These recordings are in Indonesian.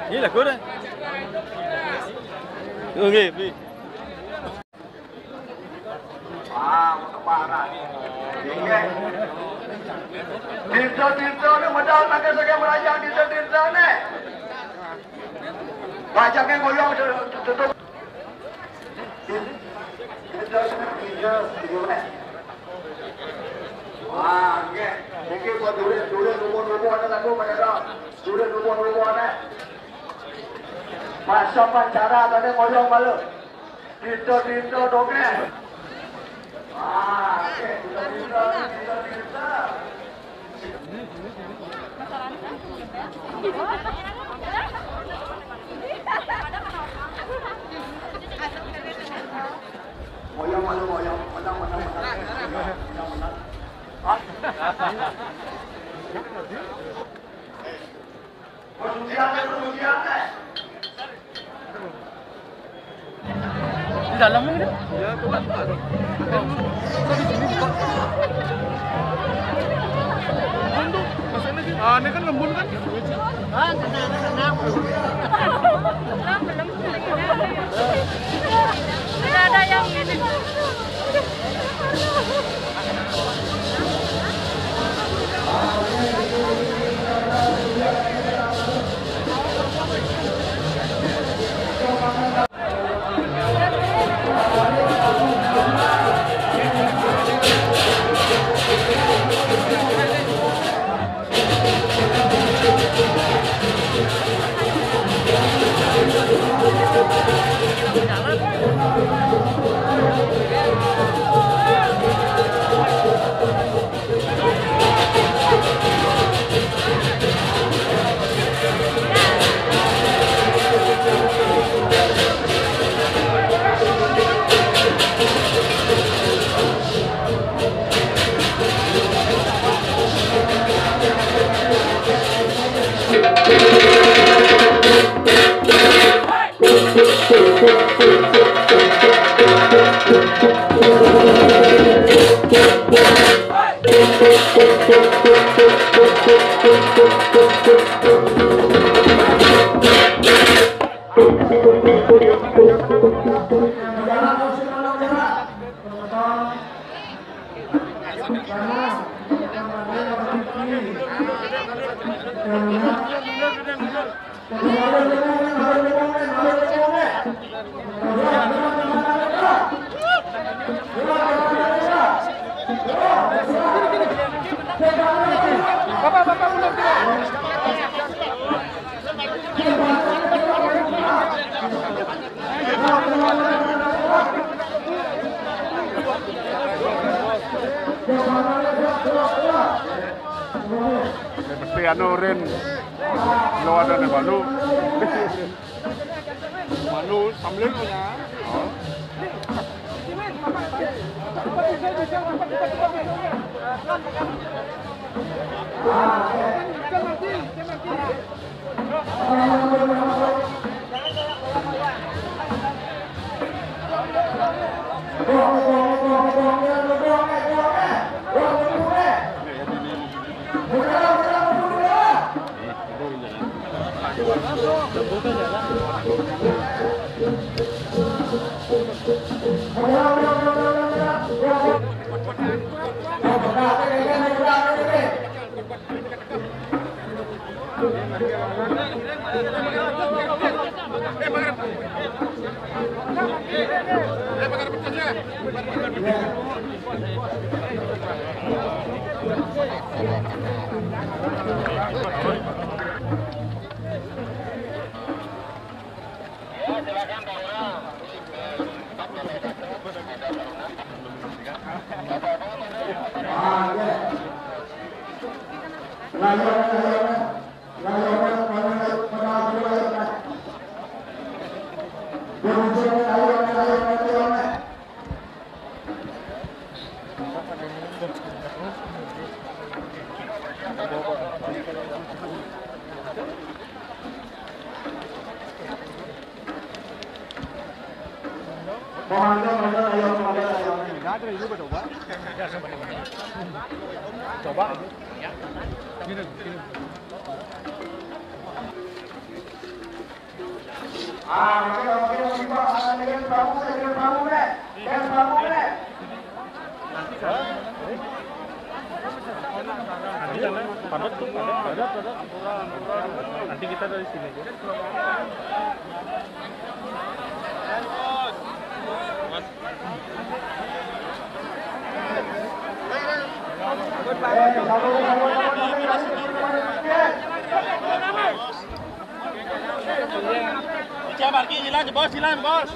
Ini lah kurang. Oke, bi. Untuk parah. Dirto ni modal pakai sekian merajang dirto ni. Rajangnya ngoyong tutup. Dirto ni. Wah, ni. Mungkin buat dulu rubuh ada lagu pada dulu rubuh ada. Masa pancara tadi ngoyong malu. Dirto dongeng. Wah, dirto. Ngoyong malu ngoyong, menang. Persusian. Di dalam ni dia? Ya, kuat. Ah, ini kan lembun kan? Ah, tenang. Belum. Tidak ada yang ini. Mesti anurin lo ada nih balu. Balu sambil punya. Oh. Nanti kita dari sini aja. Silakan bos.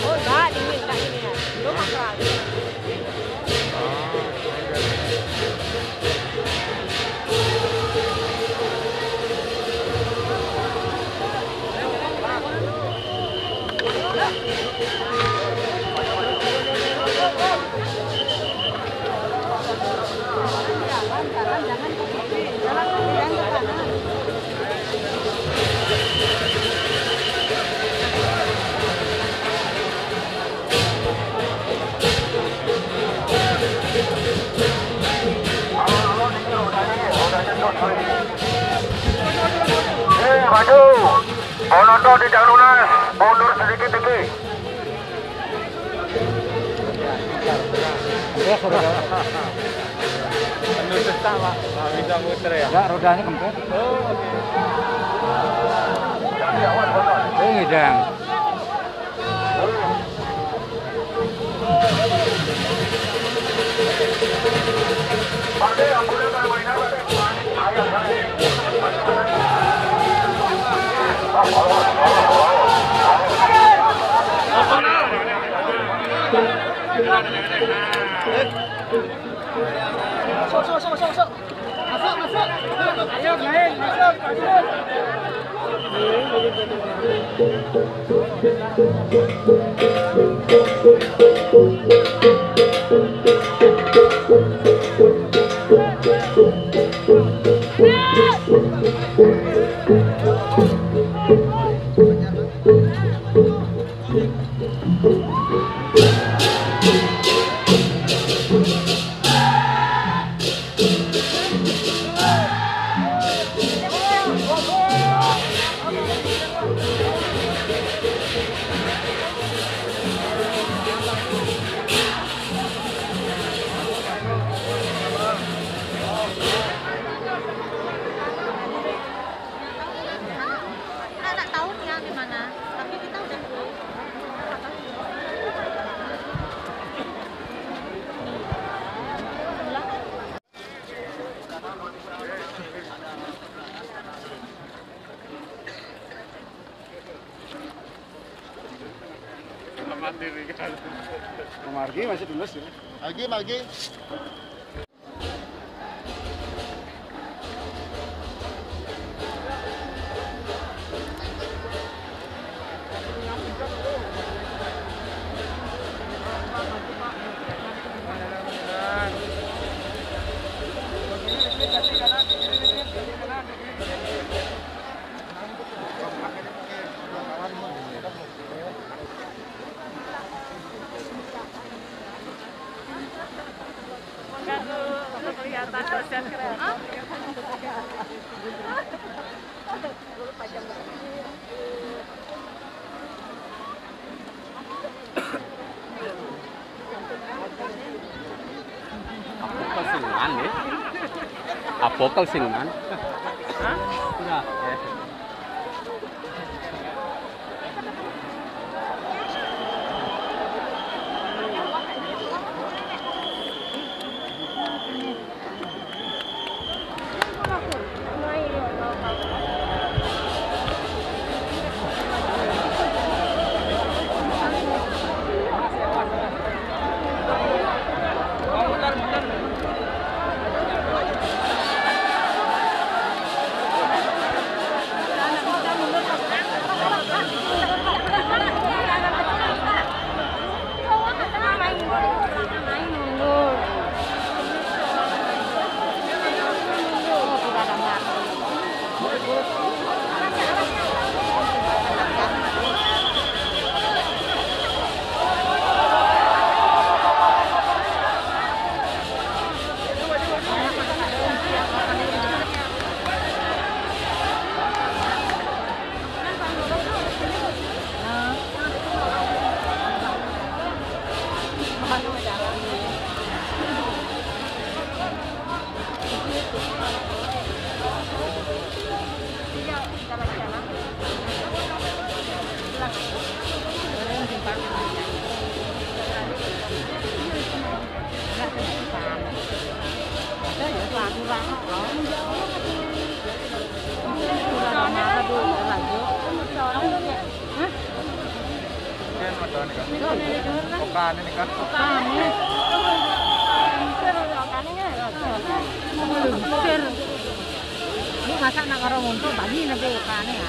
Oh, enggak ini ya. Lu makral. Maju, penonton tidak lunas, mundur sedikit-sedikit. Penuh sesak, Pak. Nggak bisa muter ya? Enggak, rodanya kempes. Oh, oke. Ini dang. Ayo, main, masuk. Nggak tahu ya gimana, tapi kita udah tahu. Mandiri kan. Margi masih lulus ya? Margi. Kelihatan dosen keren. Apokal singan ya? Apokal singan? Hah? Sudah. nih kan. Okan ini kan. Ini masak nak karo ngumpul bagi nanti ukane ya.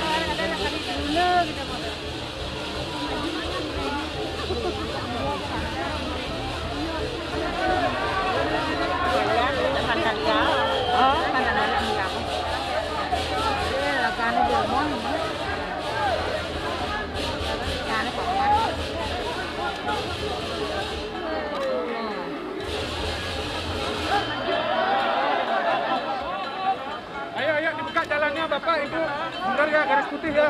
Ayo dibuka jalannya Bapak Ibu. Bentar ya garis putih ya.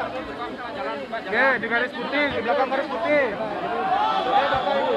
Oke, di garis putih, di belakang garis putih. Ayo Bapak Ibu.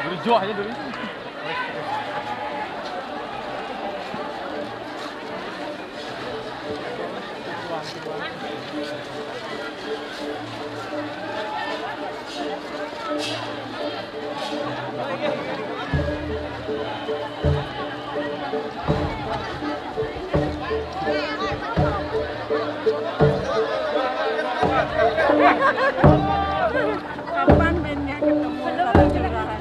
Berjuang aja dulu. Kapan bandnya ketemu satu kelurahan?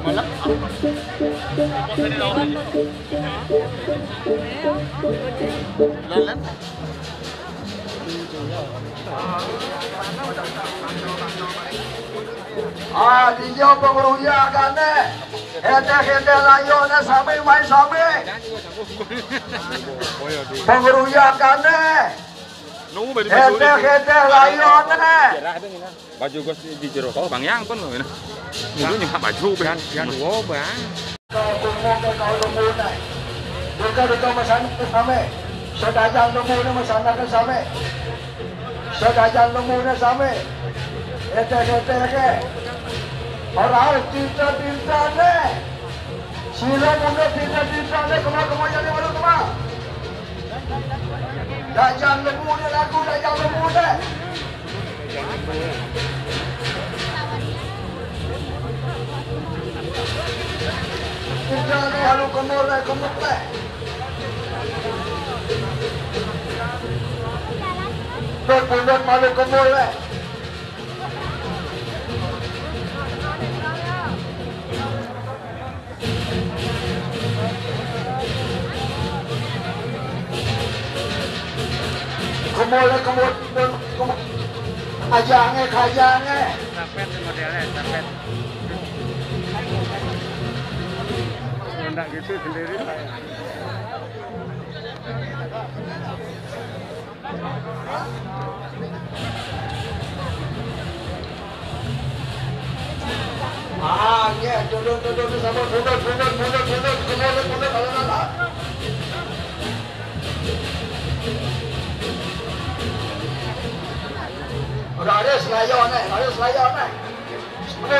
Malah Dinyo pengeruyakannya, hete layonnya sampai main sampai. Pengeruyakannya, hete layonnya. Baju gue di jero kau bang yang pun loh ini. Dulu nyimpak baju kan. Yang dua bang. Dekat masan sampai. Sedajang lemune masanakan sampai. Sedajang lemune sampai. Hete ke. Orang tinta ne. Sila muda tinta ne kemana jadi mana kemana. Dajang lemune lagu dajang lemune. Tinta ne halu kemana. Berpundak malu kemana. Kemul kajangnya Tapet modelnya, tapet. Enggak gitu sendiri saya. ya, duduk sama mundur, kemul, ala. Udah ada selayonnya.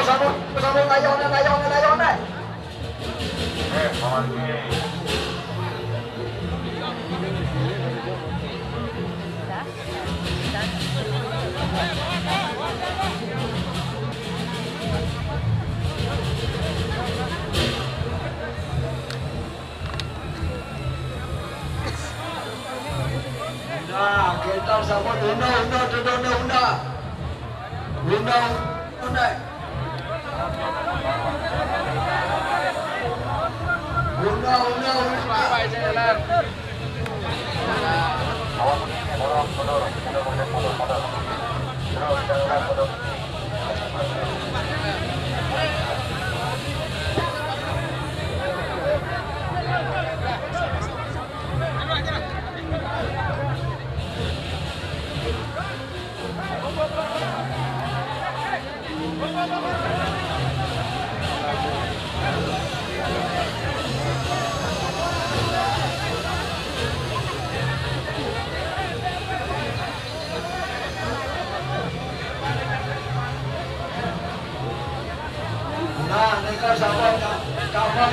Sambung layonnya. Nah, kita sama unda. Nah, mereka sama kapal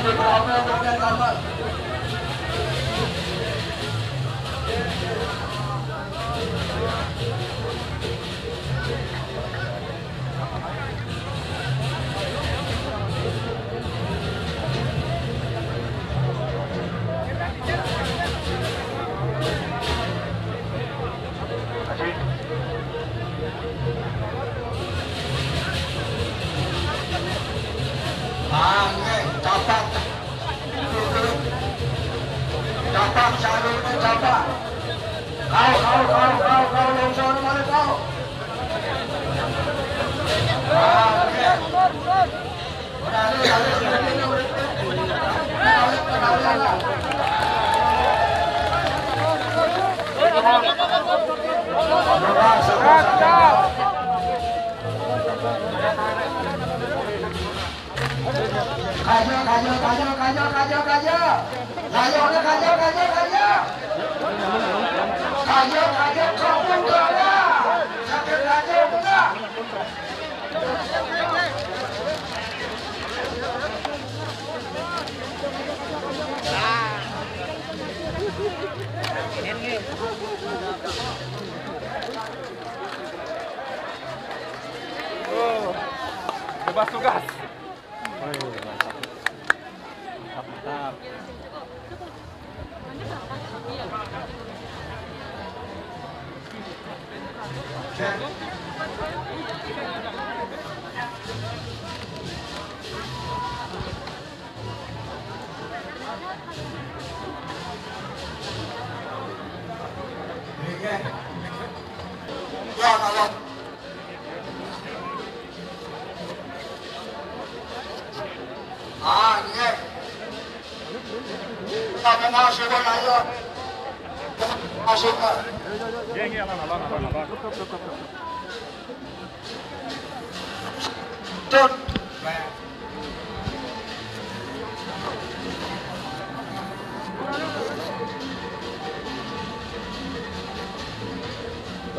di kapal. Capak, sarungnya capak. Kau longsor mana kau? Bebas tugas.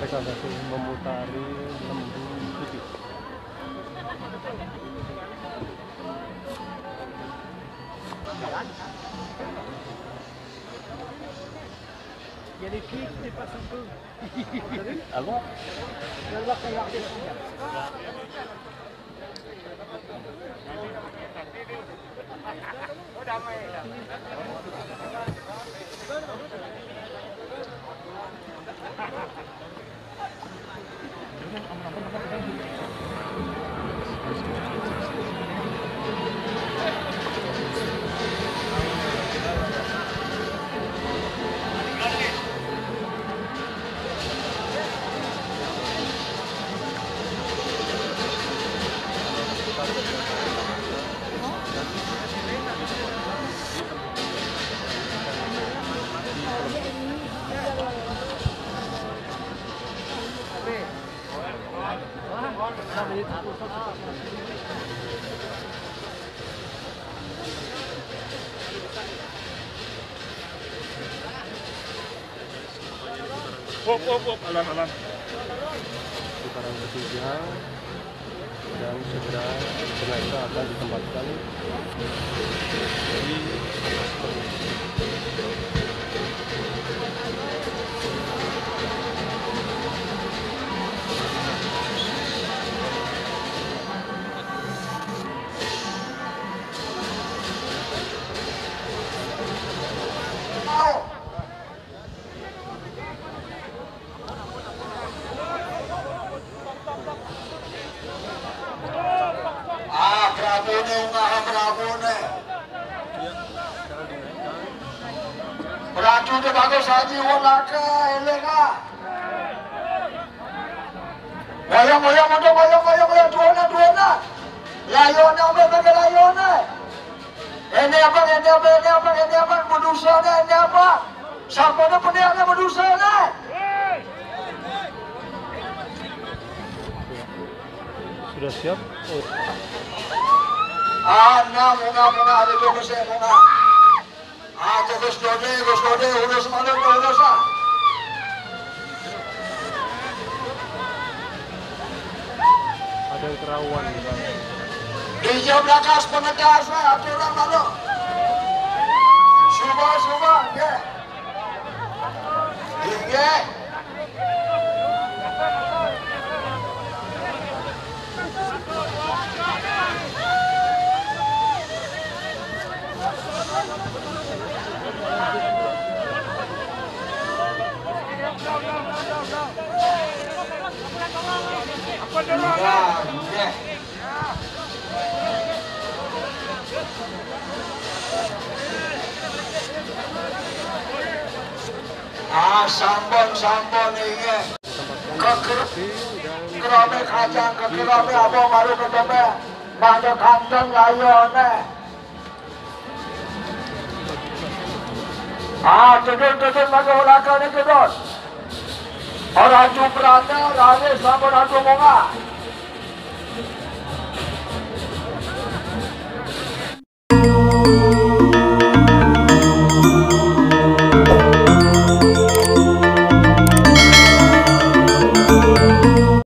Mereka masih memutari lembu putih. Jadi kita pasang tu. Apa? Kalau kayak alan-alan. Putaran ketiga dan segera jenazah akan ditempatkan di Beraju dia bagus haji walaka elenga. Goyang tuana. Layona bagi layona. Ini apa? Medusa ini apa? Siapa ada peniaknya medusa ni? sudah siap. Munga ada tu saya munga. Terus dode, urus malam urus ah. Ada yang kerawan. Hijau belakang penegas aturan malu. Suba, ya. Hingga. Sampon ini. Kerame kacang, kerame abang baru ketemu. Pada kantong layone. Tudun bagi ulaka ni tudun. Orang jumbrata, rame sampun aku munga.